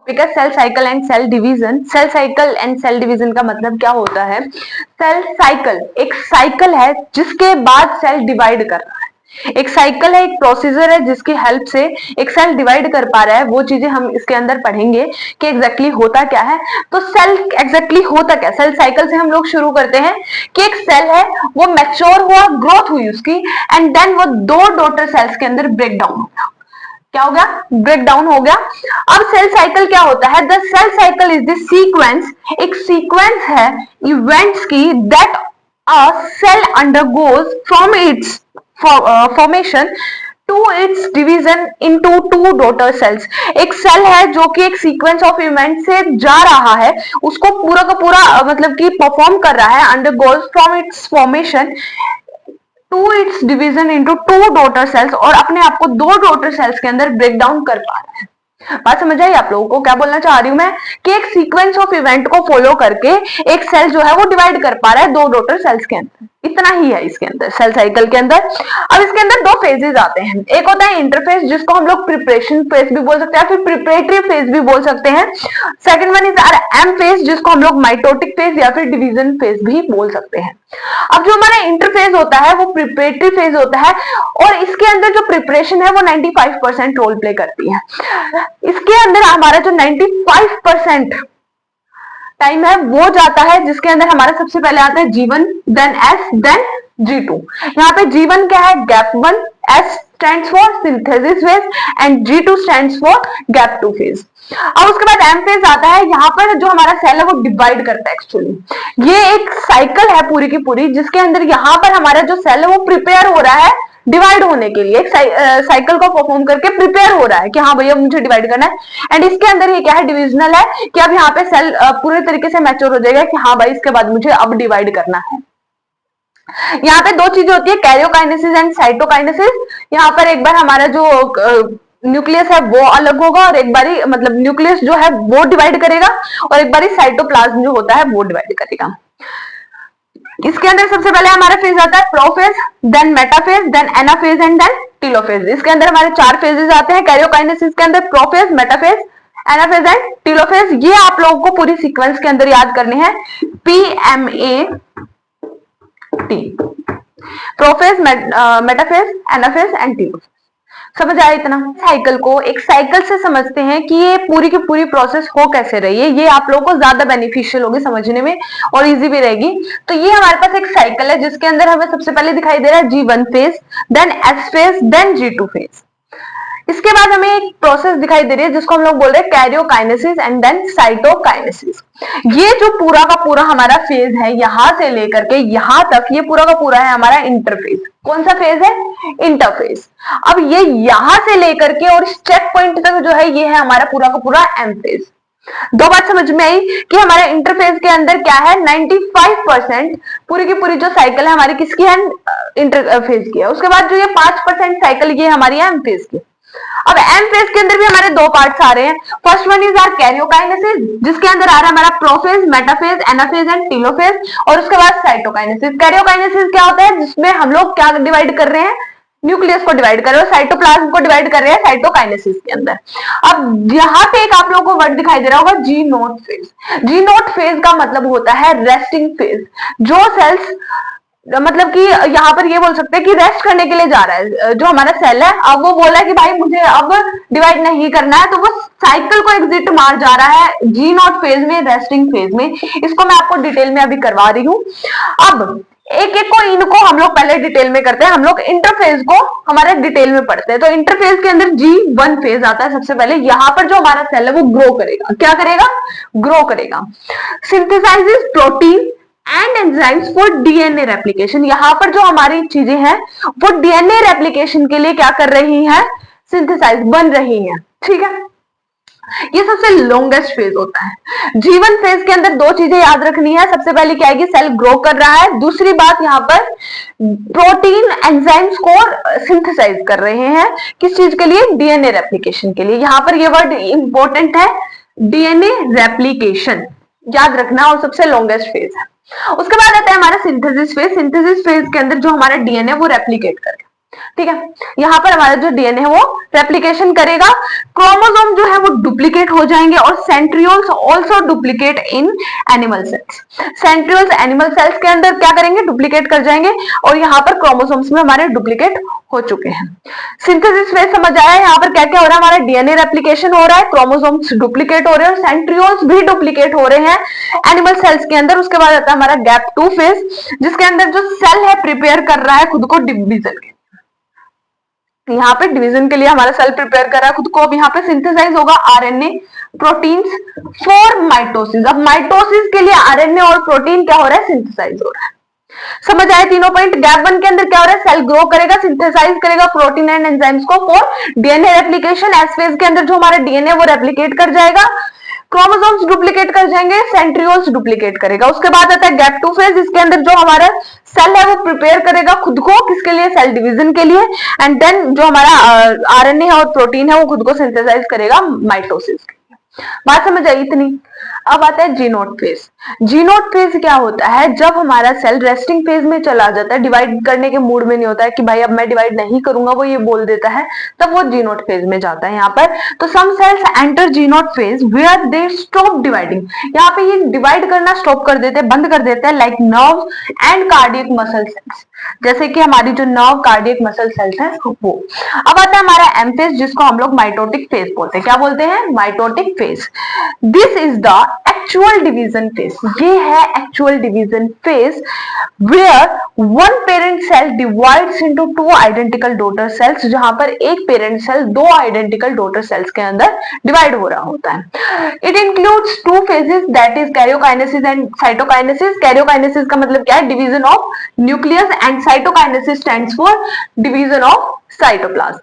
Topic है cell cycle and cell division. Cell cycle and cell division का मतलब क्या होता है? सेल साइकिल एक साइकिल है जिसके बाद सेल डिवाइड कर रहा है। एक साइकिल है, एक प्रोसीजर है जिसकी हेल्प से एक सेल डिवाइड कर पा रहा है। वो चीजें हम इसके अंदर पढ़ेंगे कि एग्जैक्टली होता क्या है। तो सेल एग्जैक्टली होता क्या? सेल साइकिल से हम लोग शुरू करते हैं कि एक सेल है, वो मैच्योर हुआ, ग्रोथ हुई उसकी, एंड देन वो दो डॉटर सेल्स के अंदर ब्रेक डाउन हो गया। क्या हो गया? ब्रेक डाउन हो गया। अब सेल साइकिल क्या होता है? The cell cycle is the sequence, एक सीक्वेंस है इवेंट्स की that a cell undergoes from its formation to its division into two daughter cells. एक सेल है जो कि एक सीक्वेंस ऑफ इवेंट से जा रहा है, उसको पूरा का पूरा मतलब कि परफॉर्म कर रहा है, undergoes from its formation to its division into two daughter cells, और अपने आप को दो डॉटर सेल्स के अंदर ब्रेक डाउन कर पा रहा है। बात समझ आई आप लोगों को? क्या बोलना चाह रही हूं मैं कि एक सीक्वेंस ऑफ इवेंट को फॉलो करके एक सेल जो है वो डिवाइड कर पा रहा है दो डॉटर सेल्स के अंदर। इतना ही है इसके अंदर सेल साइकिल के अंदर। अब इसके अंदर दो फेजेस आते हैं। एक होता है इंटरफेज, जिसको हम लोग प्रिपरेशन फेज भी बोल सकते हैं, फिर प्रिपरेटरी फेज भी बोल सकते हैं। Second one is R M phase, जिसको हम लोग माइटोटिक फेज या फिर डिवीजन फेज भी बोल सकते हैं। अब जो हमारा इंटरफेज होता है वो प्रिपरेटरी फेज होता है, और इसके अंदर जो प्रिपरेशन है वो 95% रोल प्ले करती है। इसके अंदर हमारा जो 95% टाइम है वो जाता है जिसके अंदर हमारा सबसे पहले आता है G1, then S, then G2। यहाँ पे G1 क्या है? Gap 1, S stands for synthesis phase and G2 stands for gap 2 phase. अब उसके बाद एम फेज आता है। यहाँ पर जो हमारा सेल है वो डिवाइड करता है। एक्चुअली ये एक साइकिल है पूरी की पूरी, जिसके अंदर यहाँ पर हमारा जो सेल है वो प्रिपेयर हो रहा है डिवाइड होने के लिए, एक साइकिल को परफॉर्म करके प्रिपेयर हो रहा है कि हाँ भैया मुझे डिवाइड करना है। एंड इसके अंदर ये क्या है? डिविजनल है कि अब यहाँ पे सेल पूरे तरीके से मैच्योर हो जाएगा कि हाँ भाई इसके बाद मुझे अब डिवाइड करना है। यहाँ पे दो चीजें होती है, कैरियोकाइनेसिस एंड साइटोकाइनेसिस। यहाँ पर एक बार हमारा जो न्यूक्लियस है वो अलग होगा, और एक बारी मतलब न्यूक्लियस जो है वो डिवाइड करेगा, और एक बारी साइटोप्लाज्म जो होता है वो डिवाइड करेगा। इसके अंदर सबसे पहले हमारा फेज आता है prophase, then metaphase, then anaphase and then telophase. इसके अंदर हमारे चार फेजेस आते हैं कैरियोकाइनेसिस के अंदर, prophase, metaphase, anaphase and telophase. ये आप लोगों को पूरी सीक्वेंस के अंदर याद करने हैं, PMAT, prophase, metaphase, anaphase and telophase. समझ आया इतना? साइकिल को एक साइकिल से समझते हैं कि ये पूरी की पूरी प्रोसेस हो कैसे रही है, ये आप लोगों को ज्यादा बेनिफिशियल होगी समझने में और इजी भी रहेगी। तो ये हमारे पास एक साइकिल है जिसके अंदर हमें सबसे पहले दिखाई दे रहा है G1 phase, then S phase, then G2 phase. इसके बाद हमें एक प्रोसेस दिखाई दे रही है जिसको हम लोग बोल रहे हैं कैरियोकाइनेसिस एंड देन साइटोकाइनेसिस। ये जो पूरा का पूरा हमारा फेज है यहां से लेकर के यहां तक, ये पूरा का पूरा है हमारा इंटरफेज। कौन सा फेज है? इंटरफेज। अब ये यहां से लेकर के और इस चेक पॉइंट तक जो है ये है हमारा पूरा का पूरा एम फेज। दो बात समझ में आई कि हमारा इंटरफेज के अंदर क्या है? 95% पूरी की पूरी जो साइकिल है हमारी किसकी है? इंटरफेज की है। उसके बाद जो ये 5% साइकिल ये हमारी है एम फेज की। अब एम फेज के अंदर भी हमारे दो पार्ट्स आ रहे हैं। First one is are karyokinesis, जिसके अंदर आ रहा है हमारा prophase, metaphase, anaphase and telophase, और उसके बाद साइटोकाइनेसिस। कैरियोकाइनेसिस क्या होता है? जिसमें हम लोग क्या डिवाइड कर रहे हैं? न्यूक्लियस को डिवाइड कर रहे हो, साइटोप्लाज्म को डिवाइड कर रहे हैं साइटोकाइनेसिस के अंदर। अब यहाँ पे एक आप लोगों को वर्ड दिखाई दे रहा होगा G0 फेज। G0 फेज का मतलब होता है रेस्टिंग फेज। जो सेल्स मतलब कि यहाँ पर ये बोल सकते हैं कि रेस्ट करने के लिए जा रहा है, जो हमारा सेल है अब वो बोला है कि भाई मुझे अब डिवाइड नहीं करना है, तो वो साइकिल को एग्जिट मार जा रहा है G0 फेज में, रेस्टिंग फेज में। इसको मैं आपको डिटेल में अभी करवा रही हूँ। अब एक एक को इनको हम लोग पहले डिटेल में करते हैं। हम लोग इंटरफेज को हमारे डिटेल में पढ़ते हैं। तो इंटरफेज के अंदर G1 फेज आता है सबसे पहले। यहाँ पर जो हमारा सेल है वो ग्रो करेगा। क्या करेगा? ग्रो करेगा। Synthesises protein and enzymes for DNA replication. यहाँ पर जो हमारी चीजें हैं वो डीएनए रेप्लिकेशन के लिए क्या कर रही हैं? सिंथेसाइज बन रही हैं। ठीक है, ये सबसे लॉन्गेस्ट फेज होता है। G1 फेज के अंदर दो चीजें याद रखनी है। सबसे पहले क्या है कि सेल ग्रो कर रहा है, दूसरी बात यहाँ पर प्रोटीन एंजाइम्स को सिंथेसाइज कर रहे हैं। किस चीज के लिए? डीएनए रेप्लिकेशन के लिए। यहाँ पर ये वर्ड इंपॉर्टेंट है, डीएनए रेप्लिकेशन याद रखना, और सबसे लॉन्गेस्ट फेज है। उसके बाद आता है हमारा सिंथेसिस फेज। सिंथेसिस फेज के अंदर जो हमारा डीएनए वो रेप्लिकेट करेगा। ठीक है, यहाँ पर हमारा जो डीएनए है वो रेप्लिकेशन करेगा, क्रोमोसोम जो है वो डुप्लीकेट हो जाएंगे और centrioles also duplicate in animal cells. Centrioles animal cells के अंदर क्या करेंगे, डुप्लीकेट कर जाएंगे और यहाँ पर क्रोमोसोम्स में हमारे डुप्लीकेट हो चुके हैं। सिंथेसिस फेज समझ आया, यहाँ पर क्या क्या हो रहा है, हमारा डीएनए रेप्लिकेशन हो रहा है, क्रोमोसोम्स डुप्लीकेट हो रहे हैं और सेंट्रियोल्स भी डुप्लीकेट हो रहे हैं एनिमल सेल्स के अंदर। उसके बाद आता है हमारा गैप 2 फेज, जिसके अंदर जो सेल है प्रिपेयर कर रहा है खुद को डिवीजन के, यहाँ पे डिवीजन के लिए हमारा सेल प्रिपेयर कर रहा है खुद को। अब यहाँ पे सिंथेसाइज होगा आरएनए प्रोटीन्स फॉर माइटोसिस। अब माइटोसिस के लिए आरएनए और प्रोटीन क्या हो रहा है, सिंथेसाइज हो रहा है। समझ आए तीनों पॉइंट। गैप 1 के अंदर क्या हो रहा है, सेल ग्रो करेगा, सिंथेसाइज करेगा प्रोटीन एंड एंजाइम्स को for DNA replication. S phase के अंदर जो हमारा डीएनए वो रेप्लिकेट कर जाएगा, क्रोमोसोम्स डुप्लीकेट कर जाएंगे, सेंट्रियोल्स डुप्लीकेट करेगा। उसके बाद आता है गैप 2 फेज, इसके अंदर जो हमारा सेल है वो प्रिपेयर करेगा खुद को किसके लिए, सेल डिवीजन के लिए। एंड देन जो हमारा आरएनए है और प्रोटीन है वो खुद को सिंथेसाइज करेगा माइटोसिस के लिए। बात समझ आई इतनी। अब आता है जी नोट फेज। जी नोट फेज क्या होता है, जब हमारा सेल रेस्टिंग फेज में चला जाता है, डिवाइड करने के मूड में नहीं होता है कि भाई अब मैं डिवाइड नहीं करूंगा, वो ये बोल देता है, तब वो जी नोट फेज में जाता है यहाँ पर। तो some cells enter G nought phase where they stop dividing, यहाँ पे ये डिवाइड करना स्टॉप कर देते हैं, बंद कर देते हैं, like nerve and cardiac muscle cells, जैसे कि हमारी जो नर्व कार्डियक मसल सेल्स है वो। अब आता है हमारा एम फेज, जिसको हम लोग माइटोटिक फेज बोलते हैं। क्या बोलते हैं, mitotic phase. This is the actual division phase, ये है actual division phase, where one parent cell divides into two identical daughter cells, जहां पर एक पेरेंट सेल दो आइडेंटिकल डॉटर सेल्स के अंदर डिवाइड हो रहा होता है। It includes two phases, that is karyokinesis and cytokinesis. Karyokinesis का मतलब क्या है, division of nucleus, and cytokinesis stands for division of cytoplasm.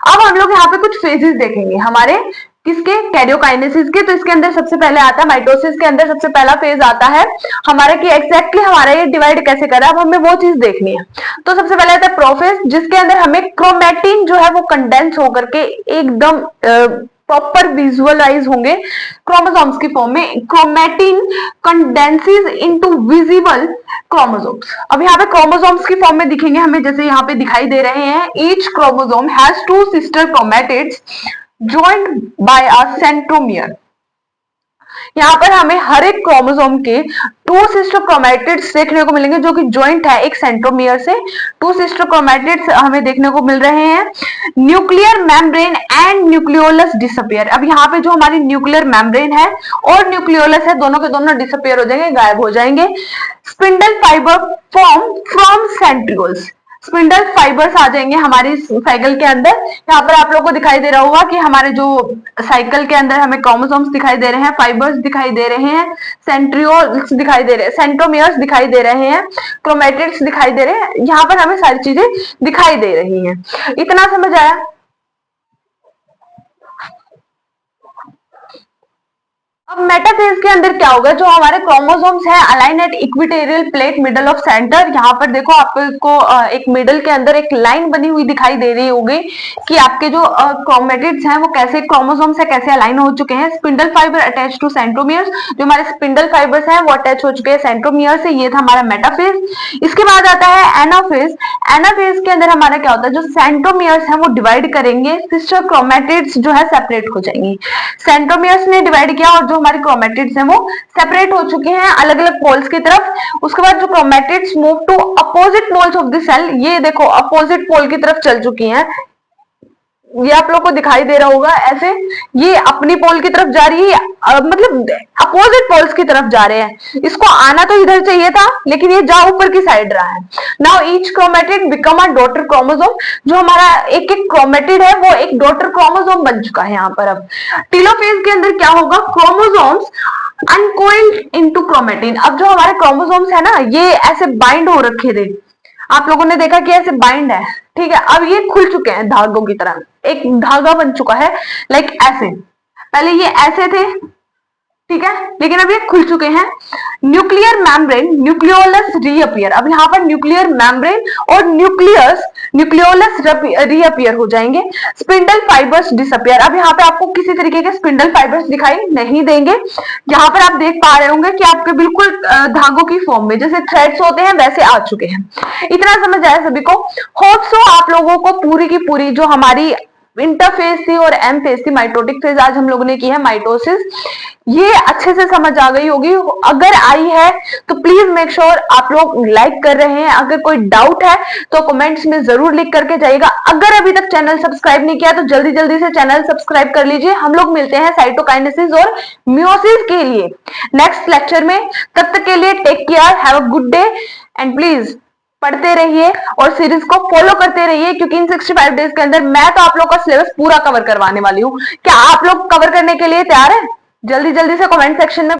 अब हम लोग यहाँ पे कुछ फेजेस देखेंगे हमारे किसके, कैरियोकाइनेसिस के। तो इसके अंदर सबसे पहले आता है माइटोसिस के अंदर सबसे पहला फेज आता है हमारा कि एग्जैक्टली हमारा ये डिवाइड कैसे कर रहा है, अब हमें वो चीज देखनी है। तो सबसे पहले आता है प्रोफेज, जिसके अंदर हमें क्रोमैटिन जो है वो कंडेंस होकर के एकदम प्रॉपर विजुअलाइज होंगे क्रोमोसोम्स की फॉर्म में। Chromatin condenses into visible chromosomes. अब यहाँ पे क्रोमोसोम्स की फॉर्म में दिखेंगे हमें, जैसे यहाँ पे दिखाई दे रहे हैं। Each chromosome has two sister chromatids joined by a centromere। यहाँ पर हमें हर एक क्रोमोसोम के टू सिस्टर क्रोमैटिड्स देखने को मिलेंगे, जो कि ज्वाइंट है एक सेंट्रोमियर से। टू सिस्टर क्रोमैटिड्स हमें देखने को मिल रहे हैं। Nuclear membrane and nucleolus disappear. अब यहाँ पे जो हमारी न्यूक्लियर मेम्ब्रेन है और न्यूक्लियोलस है, दोनों के दोनों डिसअपियर हो जाएंगे, गायब हो जाएंगे। Spindle fibre form from centrioles, spindle fibres आ जाएंगे हमारी साइकिल के अंदर। यहाँ पर आप लोगों को दिखाई दे रहा होगा कि हमारे जो साइकिल के अंदर हमें क्रोमोसोम्स दिखाई दे रहे हैं, फाइबर्स दिखाई दे रहे हैं, सेंट्रियोल्स दिखाई दे रहे हैं, सेंट्रोमियर्स दिखाई दे रहे हैं, क्रोमैटिड्स दिखाई दे रहे हैं। यहाँ पर हमें सारी चीजें दिखाई दे रही हैं। इतना समझ आया। अब मेटाफेज के अंदर क्या होगा, जो हमारे क्रोमोसोम्स हैं align at equatorial plate middle of centre. यहाँ पर देखो आपको एक मिडल के अंदर एक लाइन बनी हुई दिखाई दे रही होगी कि आपके जो क्रोमैटिड्स हैं वो कैसे, क्रोमोसोम्स है कैसे अलाइन हो चुके हैं। Spindle fibre attach to centromeres, जो हमारे स्पिंडल फाइबर्स हैं वो अटैच हो चुके हैं सेंट्रोमियर से। ये था हमारा मेटाफेज। इसके बाद आता है एनाफेज। एनाफेज के अंदर हमारा क्या होता है, जो सेंट्रोमियर्स हैं वो डिवाइड करेंगे, सिस्टर क्रोमैटिड्स जो है सेपरेट हो जाएंगी। सेंट्रोमियर्स ने डिवाइड किया और जो हमारे क्रोमैटिड्स हैं वो सेपरेट हो चुके हैं अलग अलग पोल्स की तरफ। उसके बाद जो chromatids move to opposite poles of the cell, ये देखो अपोजिट पोल की तरफ चल चुकी हैं। ये आप लोग को दिखाई दे रहा होगा ऐसे, ये अपनी पोल की तरफ जा रही है, मतलब अपोजिट पोल्स की तरफ जा रहे हैं। इसको आना तो इधर चाहिए था, लेकिन ये जा ऊपर की साइड रहा है। Now each chromatid become a daughter chromosome. जो हमारा एक एक क्रोमैटिड है वो एक डॉटर क्रोमोसोम बन चुका है यहाँ पर। अब टेलोफेज के अंदर क्या होगा, क्रोमोसोम्स अनकोइल्ड इनटू क्रोमैटिन। अब जो हमारे क्रोमोसोम्स है ना, ये ऐसे बाइंड हो रखे थे, आप लोगों ने देखा कि ऐसे बाइंड है, ठीक है। अब ये खुल चुके हैं धागों की तरह, एक धागा बन चुका है, लाइक ऐसे। पहले ये ऐसे थे, ठीक है, लेकिन अब ये खुल चुके हैं। Nuclear membrane nucleolus reappear. अब यहाँ पर न्यूक्लियर मेम्ब्रेन और न्यूक्लियस न्यूक्लियोलस रीअपियर हो जाएंगे, स्पिंडल फाइबर्स डिसअपियर। अब यहाँ पे आपको किसी तरीके के स्पिंडल फाइबर्स दिखाई नहीं देंगे। यहाँ पर आप देख पा रहे होंगे कि आपके बिल्कुल धागों की फॉर्म में जैसे थ्रेड्स होते हैं वैसे आ चुके हैं। इतना समझ आया सभी को? होप सो आप लोगों को पूरी की पूरी जो हमारी इंटरफेज थी और एम फेज थी, माइटोटिक फेज आज हम लोगों ने की है माइटोसिस, ये अच्छे से समझ आ गई होगी। अगर आई है तो प्लीज मेक श्योर आप लोग लाइक कर रहे हैं। अगर कोई डाउट है तो कमेंट्स में जरूर लिख करके जाइएगा। अगर अभी तक चैनल सब्सक्राइब नहीं किया तो जल्दी जल्दी से चैनल सब्सक्राइब कर लीजिए। हम लोग मिलते हैं साइटोकाइनेसिस और मियोसिस के लिए नेक्स्ट लेक्चर में। तब तक के लिए take care, have a good day and please पढ़ते रहिए और सीरीज को फॉलो करते रहिए, क्योंकि इन 65 डेज के अंदर मैं तो आप लोग का सिलेबस पूरा कवर करवाने वाली हूँ। क्या आप लोग कवर करने के लिए तैयार है? जल्दी जल्दी से कमेंट सेक्शन में